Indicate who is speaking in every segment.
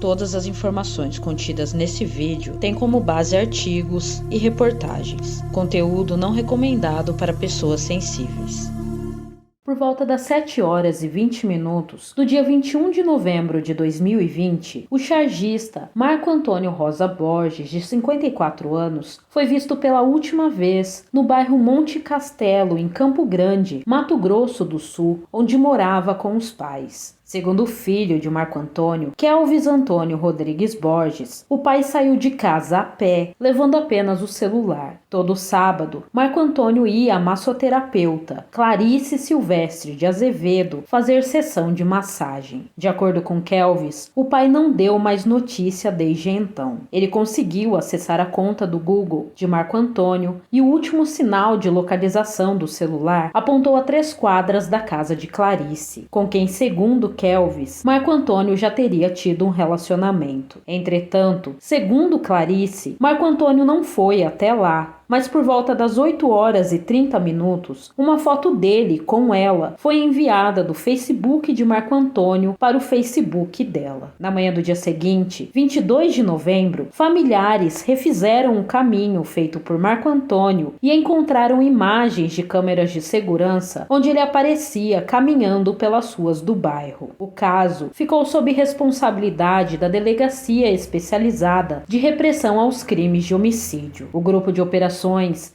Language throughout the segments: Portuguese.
Speaker 1: Todas as informações contidas nesse vídeo têm como base artigos e reportagens. Conteúdo não recomendado para pessoas sensíveis. Por volta das 7h20 do dia 21 de novembro de 2020, o chargista Marco Antônio Rosa Borges, de 54 anos, foi visto pela última vez no bairro Monte Castelo, em Campo Grande, Mato Grosso do Sul, onde morava com os pais. Segundo o filho de Marco Antônio, Kelvis Antônio Rodrigues Borges, o pai saiu de casa a pé, levando apenas o celular. Todo sábado, Marco Antônio ia à massoterapeuta Clarice Silvestre de Azevedo fazer sessão de massagem. De acordo com Kelvis, o pai não deu mais notícia desde então. Ele conseguiu acessar a conta do Google de Marco Antônio e o último sinal de localização do celular apontou a 3 quadras da casa de Clarice, com quem, segundo Kelvis, Marco Antônio já teria tido um relacionamento. Entretanto, segundo Clarice, Marco Antônio não foi até lá, mas por volta das 8h30, uma foto dele com ela foi enviada do Facebook de Marco Antônio para o Facebook dela. Na manhã do dia seguinte, 22 de novembro, familiares refizeram o caminho feito por Marco Antônio e encontraram imagens de câmeras de segurança onde ele aparecia caminhando pelas ruas do bairro. O caso ficou sob responsabilidade da Delegacia Especializada de Repressão aos Crimes de Homicídio. O grupo de operações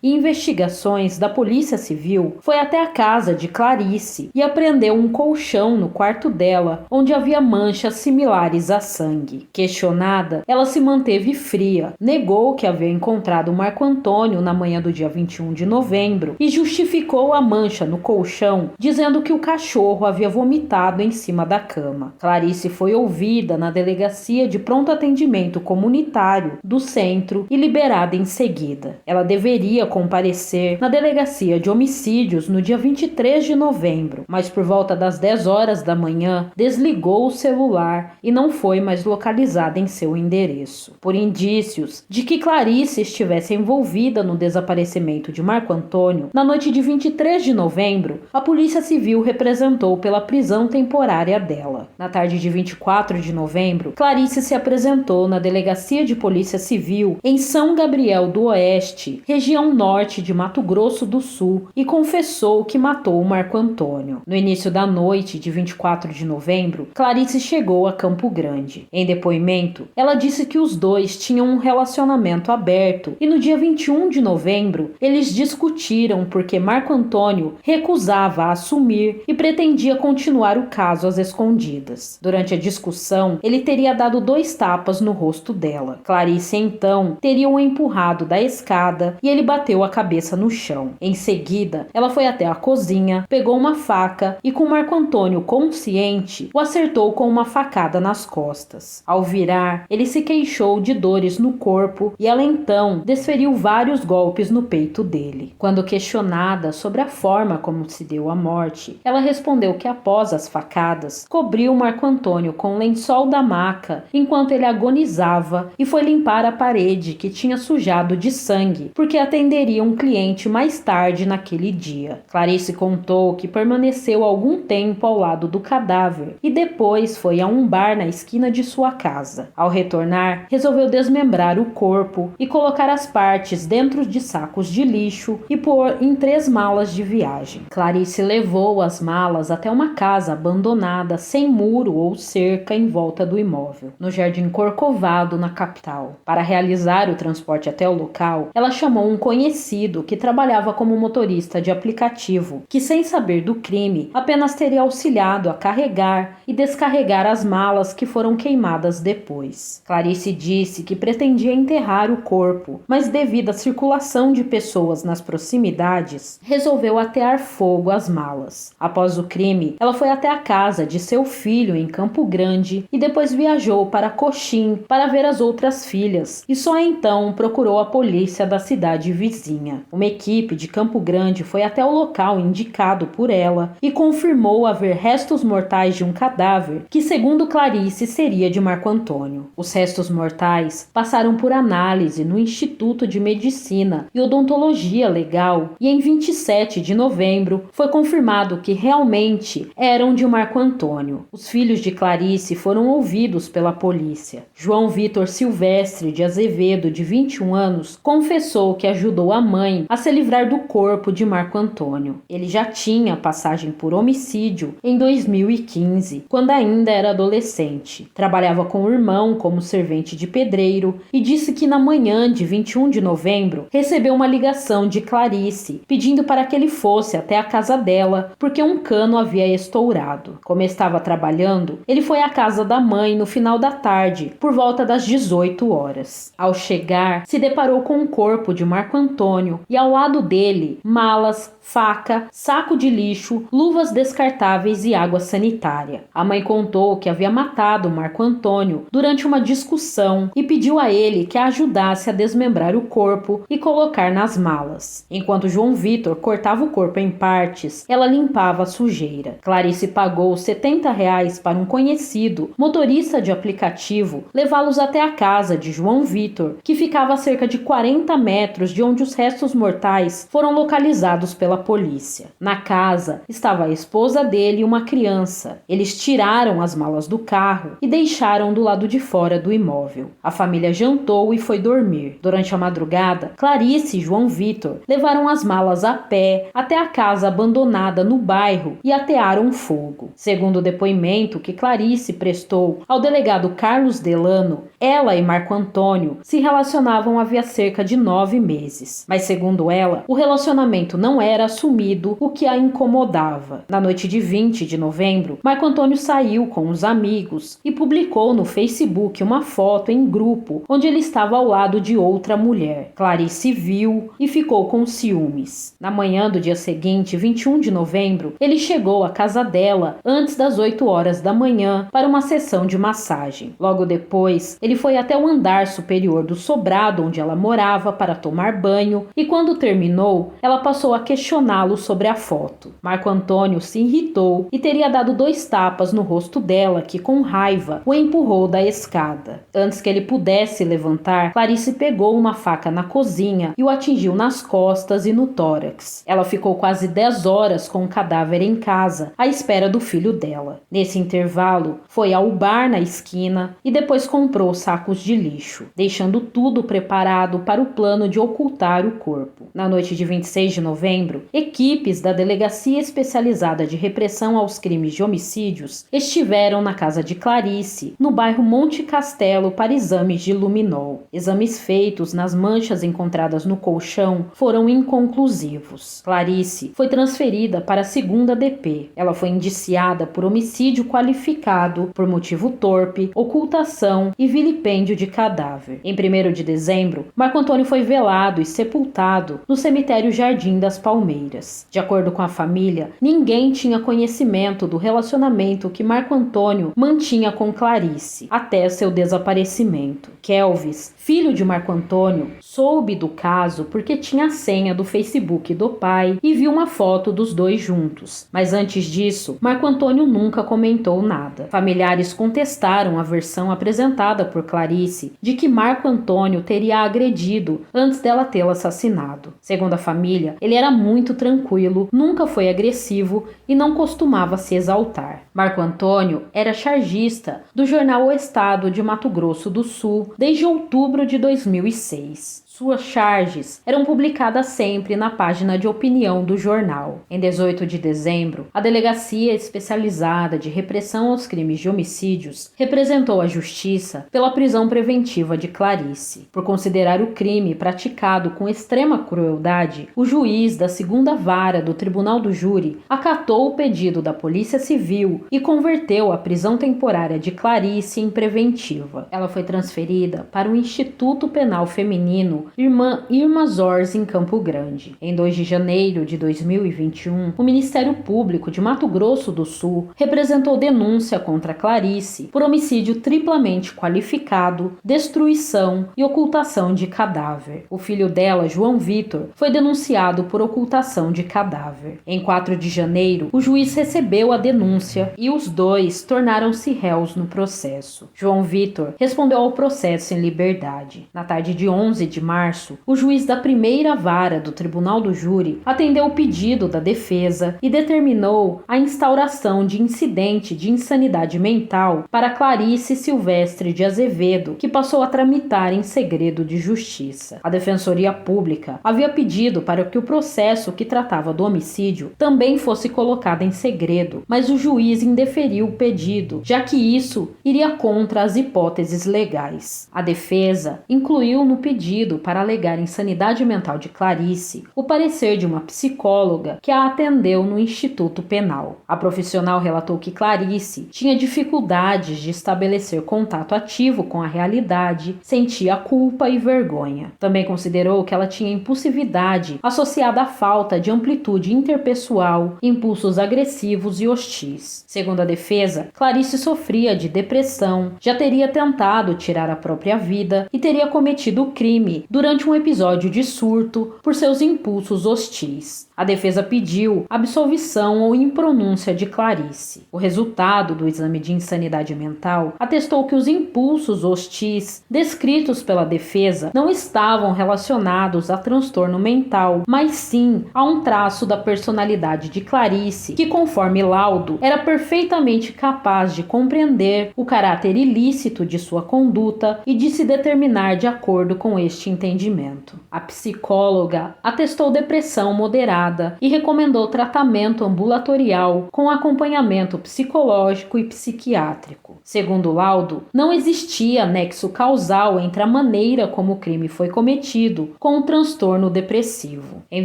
Speaker 1: e investigações da Polícia Civil foi até a casa de Clarice e apreendeu um colchão no quarto dela, onde havia manchas similares a sangue. Questionada, ela se manteve fria, negou que havia encontrado Marco Antônio na manhã do dia 21 de novembro e justificou a mancha no colchão, dizendo que o cachorro havia vomitado em cima da cama. Clarice foi ouvida na Delegacia de Pronto Atendimento Comunitário do centro e liberada em seguida. Ela deveria comparecer na Delegacia de Homicídios no dia 23 de novembro, mas por volta das 10 horas da manhã desligou o celular e não foi mais localizada em seu endereço. Por indícios de que Clarice estivesse envolvida no desaparecimento de Marco Antônio, na noite de 23 de novembro, a Polícia Civil representou pela prisão temporária dela. Na tarde de 24 de novembro, Clarice se apresentou na Delegacia de Polícia Civil em São Gabriel do Oeste, região norte de Mato Grosso do Sul, e confessou que matou Marco Antônio. No início da noite de 24 de novembro, Clarice chegou a Campo Grande. Em depoimento, ela disse que os dois tinham um relacionamento aberto e no dia 21 de novembro eles discutiram porque Marco Antônio recusava assumir e pretendia continuar o caso às escondidas. Durante a discussão, ele teria dado 2 tapas no rosto dela. Clarice então teria o empurrado da escada e ele bateu a cabeça no chão. Em seguida, ela foi até a cozinha, pegou uma faca e, com Marco Antônio consciente, o acertou com uma facada nas costas. Ao virar, ele se queixou de dores no corpo e ela então desferiu vários golpes no peito dele. Quando questionada sobre a forma como se deu a morte, ela respondeu que após as facadas, cobriu Marco Antônio com um lençol da maca enquanto ele agonizava e foi limpar a parede que tinha sujado de sangue, porque atenderia um cliente mais tarde naquele dia. Clarice contou que permaneceu algum tempo ao lado do cadáver e depois foi a um bar na esquina de sua casa. Ao retornar, resolveu desmembrar o corpo e colocar as partes dentro de sacos de lixo e pôr em 3 malas de viagem. Clarice levou as malas até uma casa abandonada sem muro ou cerca em volta do imóvel, no Jardim Corcovado, na capital. Para realizar o transporte até o local, ela chamou um conhecido que trabalhava como motorista de aplicativo, que, sem saber do crime, apenas teria auxiliado a carregar e descarregar as malas que foram queimadas depois. Clarice disse que pretendia enterrar o corpo, mas devido à circulação de pessoas nas proximidades, resolveu atear fogo às malas. Após o crime, ela foi até a casa de seu filho em Campo Grande e depois viajou para Coxim para ver as outras filhas e só então procurou a polícia da cidade cidade vizinha. Uma equipe de Campo Grande foi até o local indicado por ela e confirmou haver restos mortais de um cadáver que, segundo Clarice, seria de Marco Antônio. Os restos mortais passaram por análise no Instituto de Medicina e Odontologia Legal e em 27 de novembro foi confirmado que realmente eram de Marco Antônio. Os filhos de Clarice foram ouvidos pela polícia. João Vitor Silvestre de Azevedo, de 21 anos, confessou que ajudou a mãe a se livrar do corpo de Marco Antônio. Ele já tinha passagem por homicídio em 2015, quando ainda era adolescente. Trabalhava com o irmão como servente de pedreiro e disse que na manhã de 21 de novembro recebeu uma ligação de Clarice pedindo para que ele fosse até a casa dela porque um cano havia estourado. Como estava trabalhando, ele foi à casa da mãe no final da tarde, por volta das 18 horas. Ao chegar, se deparou com o corpo de Marco Antônio e ao lado dele, malas, faca, saco de lixo, luvas descartáveis e água sanitária. A mãe contou que havia matado Marco Antônio durante uma discussão e pediu a ele que a ajudasse a desmembrar o corpo e colocar nas malas. Enquanto João Vitor cortava o corpo em partes, ela limpava a sujeira. Clarice pagou R$70 para um conhecido motorista de aplicativo levá-los até a casa de João Vitor, que ficava a cerca de 40 metros de onde os restos mortais foram localizados pela polícia. Na casa estava a esposa dele e uma criança. Eles tiraram as malas do carro e deixaram do lado de fora do imóvel. A família jantou e foi dormir. Durante a madrugada, Clarice e João Vitor levaram as malas a pé até a casa abandonada no bairro e atearam fogo. Segundo o depoimento que Clarice prestou ao delegado Carlos Delano, ela e Marco Antônio se relacionavam havia cerca de 9 meses. Mas segundo ela, o relacionamento não era assumido, o que a incomodava. Na noite de 20 de novembro, Marco Antônio saiu com os amigos e publicou no Facebook uma foto em grupo onde ele estava ao lado de outra mulher. Clarice viu e ficou com ciúmes. Na manhã do dia seguinte, 21 de novembro, ele chegou à casa dela antes das 8 horas da manhã para uma sessão de massagem. Logo depois, ele foi até o andar superior do sobrado onde ela morava para tomar banho e quando terminou, ela passou a questioná-lo sobre a foto. Marco Antônio se irritou e teria dado 2 tapas no rosto dela que, com raiva, o empurrou da escada. Antes que ele pudesse levantar, Clarice pegou uma faca na cozinha e o atingiu nas costas e no tórax. Ela ficou quase 10 horas com o cadáver em casa, à espera do filho dela. Nesse intervalo, foi ao bar na esquina e depois comprou sacos de lixo, deixando tudo preparado para o plano de ocultar o corpo. Na noite de 26 de novembro, equipes da Delegacia Especializada de Repressão aos Crimes de Homicídios estiveram na casa de Clarice, no bairro Monte Castelo, para exames de luminol. Exames feitos nas manchas encontradas no colchão foram inconclusivos. Clarice foi transferida para a 2ª DP. Ela foi indiciada por homicídio qualificado, por motivo torpe, ocultação e vilipêndio de cadáver. Em 1º de dezembro, Marco Antônio foi velado e sepultado no cemitério Jardim das Palmeiras. De acordo com a família, ninguém tinha conhecimento do relacionamento que Marco Antônio mantinha com Clarice até seu desaparecimento. Kelvis, filho de Marco Antônio, soube do caso porque tinha a senha do Facebook do pai e viu uma foto dos dois juntos. Mas antes disso, Marco Antônio nunca comentou nada. Familiares contestaram a versão apresentada por Clarice de que Marco Antônio teria agredido antes dela tê-lo assassinado. Segundo a família, ele era muito tranquilo, nunca foi agressivo e não costumava se exaltar. Marco Antônio era chargista do jornal O Estado de Mato Grosso do Sul desde outubro de 2006. Suas charges eram publicadas sempre na página de opinião do jornal. Em 18 de dezembro, a Delegacia Especializada de Repressão aos Crimes de Homicídios representou a Justiça pela prisão preventiva de Clarice. Por considerar o crime praticado com extrema crueldade, o juiz da 2ª Vara do Tribunal do Júri acatou o pedido da Polícia Civil e converteu a prisão temporária de Clarice em preventiva. Ela foi transferida para o Instituto Penal Feminino irmã Irma Zorz, em Campo Grande. Em 2 de janeiro de 2021, o Ministério Público de Mato Grosso do Sul representou denúncia contra Clarice por homicídio triplamente qualificado, destruição e ocultação de cadáver. O filho dela, João Vitor, foi denunciado por ocultação de cadáver. Em 4 de janeiro, o juiz recebeu a denúncia e os dois tornaram-se réus no processo. João Vitor respondeu ao processo em liberdade. Na tarde de 11 de março, o juiz da primeira vara do Tribunal do Júri atendeu o pedido da defesa e determinou a instauração de incidente de insanidade mental para Clarice Silvestre de Azevedo, que passou a tramitar em segredo de justiça. A Defensoria Pública havia pedido para que o processo que tratava do homicídio também fosse colocado em segredo, mas o juiz indeferiu o pedido, já que isso iria contra as hipóteses legais. A defesa incluiu no pedido para alegar insanidade mental de Clarice o parecer de uma psicóloga que a atendeu no Instituto Penal. A profissional relatou que Clarice tinha dificuldades de estabelecer contato ativo com a realidade, sentia culpa e vergonha. Também considerou que ela tinha impulsividade associada à falta de amplitude interpessoal, impulsos agressivos e hostis. Segundo a defesa, Clarice sofria de depressão, já teria tentado tirar a própria vida e teria cometido o crime durante um episódio de surto por seus impulsos hostis. A defesa pediu absolvição ou impronúncia de Clarice. O resultado do exame de insanidade mental atestou que os impulsos hostis descritos pela defesa não estavam relacionados a transtorno mental, mas sim a um traço da personalidade de Clarice, que, conforme laudo, era perfeitamente capaz de compreender o caráter ilícito de sua conduta e de se determinar de acordo com este entendimento. A psicóloga atestou depressão moderada e recomendou tratamento ambulatorial com acompanhamento psicológico e psiquiátrico. Segundo o laudo, não existia nexo causal entre a maneira como o crime foi cometido com o transtorno depressivo. Em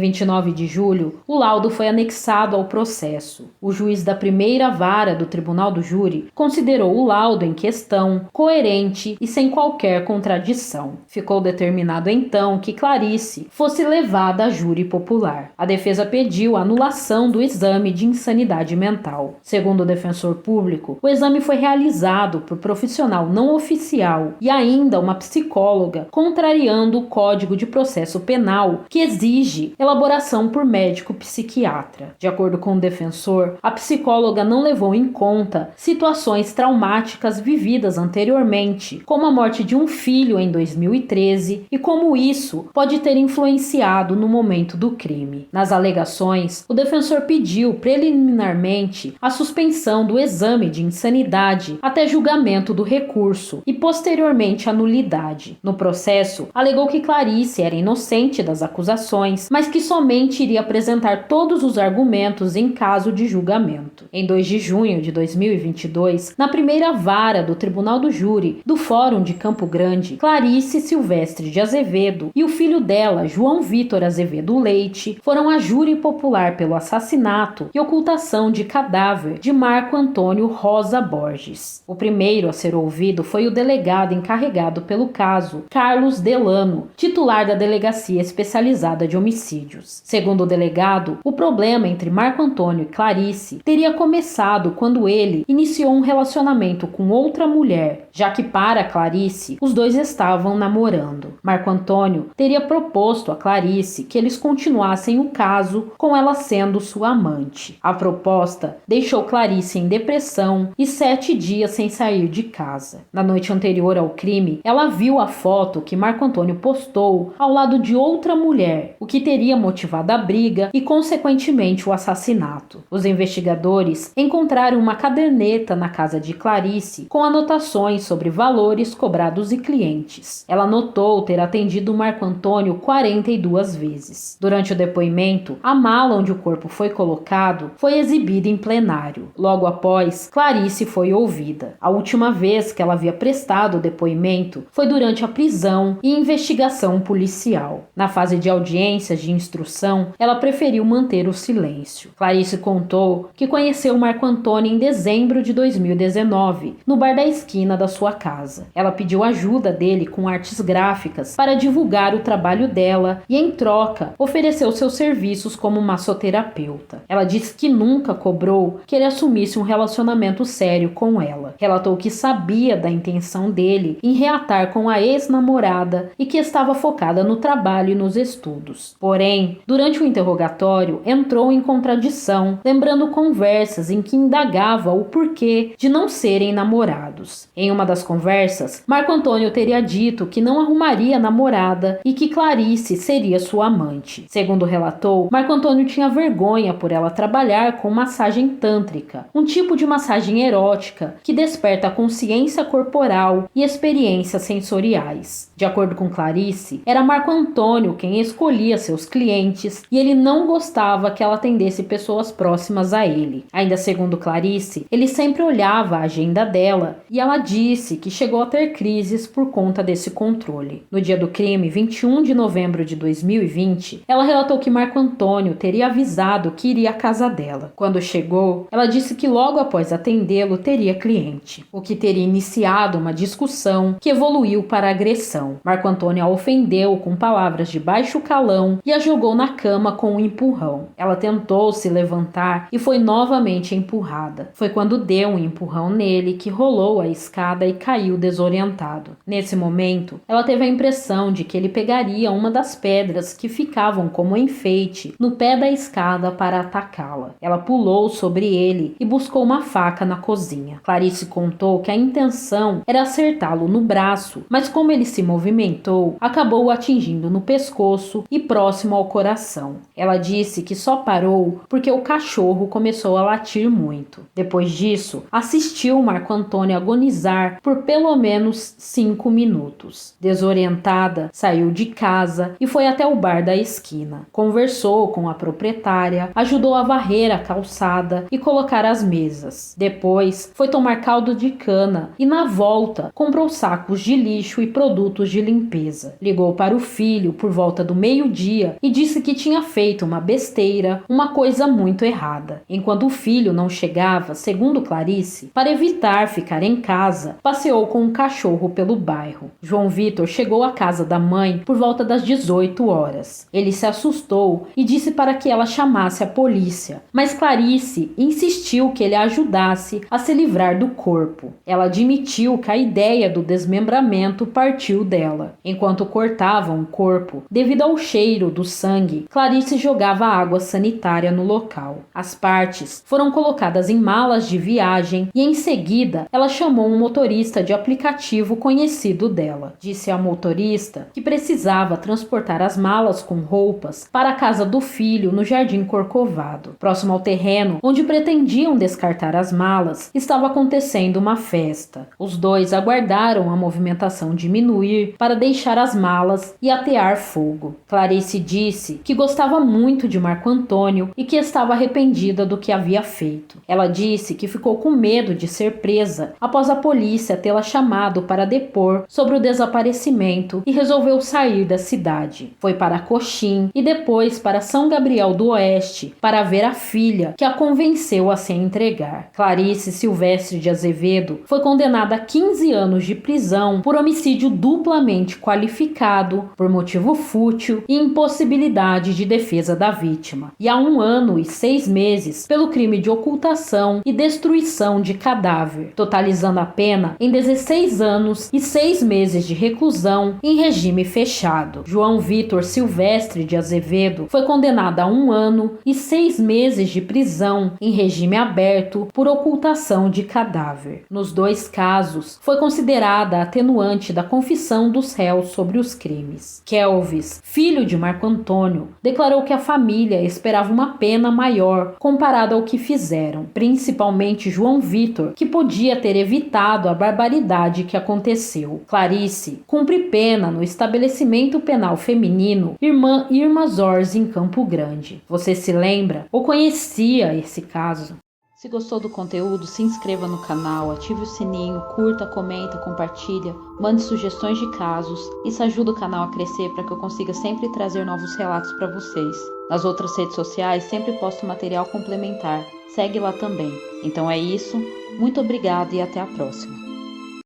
Speaker 1: 29 de julho, o laudo foi anexado ao processo. O juiz da primeira vara do Tribunal do Júri considerou o laudo em questão coerente e sem qualquer contradição. Ficou determinado então que Clarice fosse levada a júri popular. A defesa pediu a anulação do exame de insanidade mental. Segundo o defensor público, o exame foi realizado por profissional não oficial e ainda uma psicóloga, contrariando o Código de Processo Penal, que exige elaboração por médico psiquiatra. De acordo com o defensor, a psicóloga não levou em conta situações traumáticas vividas anteriormente, como a morte de um filho em 2013, e como isso pode ter influenciado no momento do crime. Nas alegações, o defensor pediu preliminarmente a suspensão do exame de insanidade até julgamento do recurso e posteriormente a nulidade. No processo, alegou que Clarice era inocente das acusações, mas que somente iria apresentar todos os argumentos em caso de julgamento. Em 2 de junho de 2022, na primeira vara do Tribunal do Júri do Fórum de Campo Grande, Clarice Silvestre de Azevedo e o filho dela, João Vitor Azevedo Leite, foram a júri popular pelo assassinato e ocultação de cadáver de Marco Antônio Rosa Borges. O primeiro a ser ouvido foi o delegado encarregado pelo caso, Carlos Delano, titular da Delegacia Especializada de Homicídios. Segundo o delegado, o problema entre Marco Antônio e Clarice teria começado quando ele iniciou um relacionamento com outra mulher, já que para Clarice, os dois estavam namorando. Marco Antônio teria proposto a Clarice que eles continuassem o caso com ela sendo sua amante. A proposta deixou Clarice em depressão e 7 dias sem sair de casa. Na noite anterior ao crime, ela viu a foto que Marco Antônio postou ao lado de outra mulher, o que teria motivado a briga e, consequentemente, o assassinato. Os investigadores encontraram uma caderneta na casa de Clarice com anotações sobre valores cobrados e clientes. Ela notou ter atendido Marco Antônio 42 vezes. Durante o depoimento, a mala onde o corpo foi colocado foi exibida em plenário. Logo após, Clarice foi ouvida. A última vez que ela havia prestado o depoimento foi durante a prisão e investigação policial. Na fase de audiências de instrução, ela preferiu manter o silêncio. Clarice contou que conheceu Marco Antônio em dezembro de 2019, no bar da esquina da sua casa. Ela pediu ajuda dele com artes gráficas para para divulgar o trabalho dela e, em troca, ofereceu seus serviços como massoterapeuta. Ela disse que nunca cobrou que ele assumisse um relacionamento sério com ela. Relatou que sabia da intenção dele em reatar com a ex-namorada e que estava focada no trabalho e nos estudos. Porém, durante o interrogatório, entrou em contradição, lembrando conversas em que indagava o porquê de não serem namorados. Em uma das conversas, Marco Antônio teria dito que não arrumaria namorada e que Clarice seria sua amante. Segundo relatou, Marco Antônio tinha vergonha por ela trabalhar com massagem tântrica, um tipo de massagem erótica que desperta a consciência corporal e experiências sensoriais. De acordo com Clarice, era Marco Antônio quem escolhia seus clientes e ele não gostava que ela atendesse pessoas próximas a ele. Ainda segundo Clarice, ele sempre olhava a agenda dela e ela disse que chegou a ter crises por conta desse controle. No dia do crime, 21 de novembro de 2020, ela relatou que Marco Antônio teria avisado que iria à casa dela. Quando chegou, ela disse que logo após atendê-lo teria cliente, o que teria iniciado uma discussão que evoluiu para agressão. Marco Antônio a ofendeu com palavras de baixo calão e a jogou na cama com um empurrão. Ela tentou se levantar e foi novamente empurrada. Foi quando deu um empurrão nele que rolou a escada e caiu desorientado. Nesse momento, ela teve a impressão de que ele pegaria uma das pedras que ficavam como enfeite no pé da escada para atacá-la. Ela pulou sobre ele e buscou uma faca na cozinha. Clarice contou que a intenção era acertá-lo no braço, mas como ele se movimentou, acabou o atingindo no pescoço e próximo ao coração. Ela disse que só parou porque o cachorro começou a latir muito. Depois disso, assistiu Marco Antônio agonizar por pelo menos 5 minutos. Desorientada, saiu de casa e foi até o bar da esquina. Conversou com a proprietária, ajudou a varrer a calçada e colocar as mesas. Depois, foi tomar caldo de cana e, na volta, comprou sacos de lixo e produtos de limpeza. Ligou para o filho por volta do meio-dia e disse que tinha feito uma besteira, uma coisa muito errada. Enquanto o filho não chegava, segundo Clarice, para evitar ficar em casa, passeou com um cachorro pelo bairro. João Vitor chegou à casa da mãe por volta das 18 horas. Ele se assustou e disse para que ela chamasse a polícia, mas Clarice insistiu que ele a ajudasse a se livrar do corpo. Ela admitiu que a ideia do desmembramento partiu dela. Enquanto cortavam o corpo, devido ao cheiro do sangue, Clarice jogava água sanitária no local. As partes foram colocadas em malas de viagem e em seguida ela chamou um motorista de aplicativo conhecido dela. Disse ao motorista que precisava transportar as malas com roupas para a casa do filho no Jardim Corcovado. Próximo ao terreno onde pretendiam descartar as malas, estava acontecendo uma festa. Os dois aguardaram a movimentação diminuir para deixar as malas e atear fogo. Clarice disse que gostava muito de Marco Antônio e que estava arrependida do que havia feito. Ela disse que ficou com medo de ser presa após a polícia tê-la chamado para depor sobre o desaparecimento e resolveu sair da cidade. Foi para Coxim e depois para São Gabriel do Oeste para ver a filha, que a convenceu a se entregar. Clarice Silvestre de Azevedo foi condenada a 15 anos de prisão por homicídio duplamente qualificado, por motivo fútil e impossibilidade de defesa da vítima, e a 1 ano e 6 meses pelo crime de ocultação e destruição de cadáver, totalizando a pena em 16 anos e 6 meses de reclusão em regime fechado. João Vitor Silvestre de Azevedo foi condenado a 1 ano e 6 meses de prisão em regime aberto por ocultação de cadáver. Nos 2 casos, foi considerada a atenuante da confissão dos réus sobre os crimes. Kelvis, filho de Marco Antônio, declarou que a família esperava uma pena maior comparada ao que fizeram, principalmente João Vitor, que podia ter evitado a barbaridade que aconteceu. Clarice cumpre pena no estabelecimento penal feminino Irmã Irma Zorzi, em Campo Grande. Você se lembra ou conhecia esse caso? Se gostou do conteúdo, se inscreva no canal, ative o sininho, curta, comenta, compartilha, mande sugestões de casos. Isso ajuda o canal a crescer para que eu consiga sempre trazer novos relatos para vocês. Nas outras redes sociais sempre posto material complementar. Segue lá também. Então é isso, muito obrigada e até a próxima.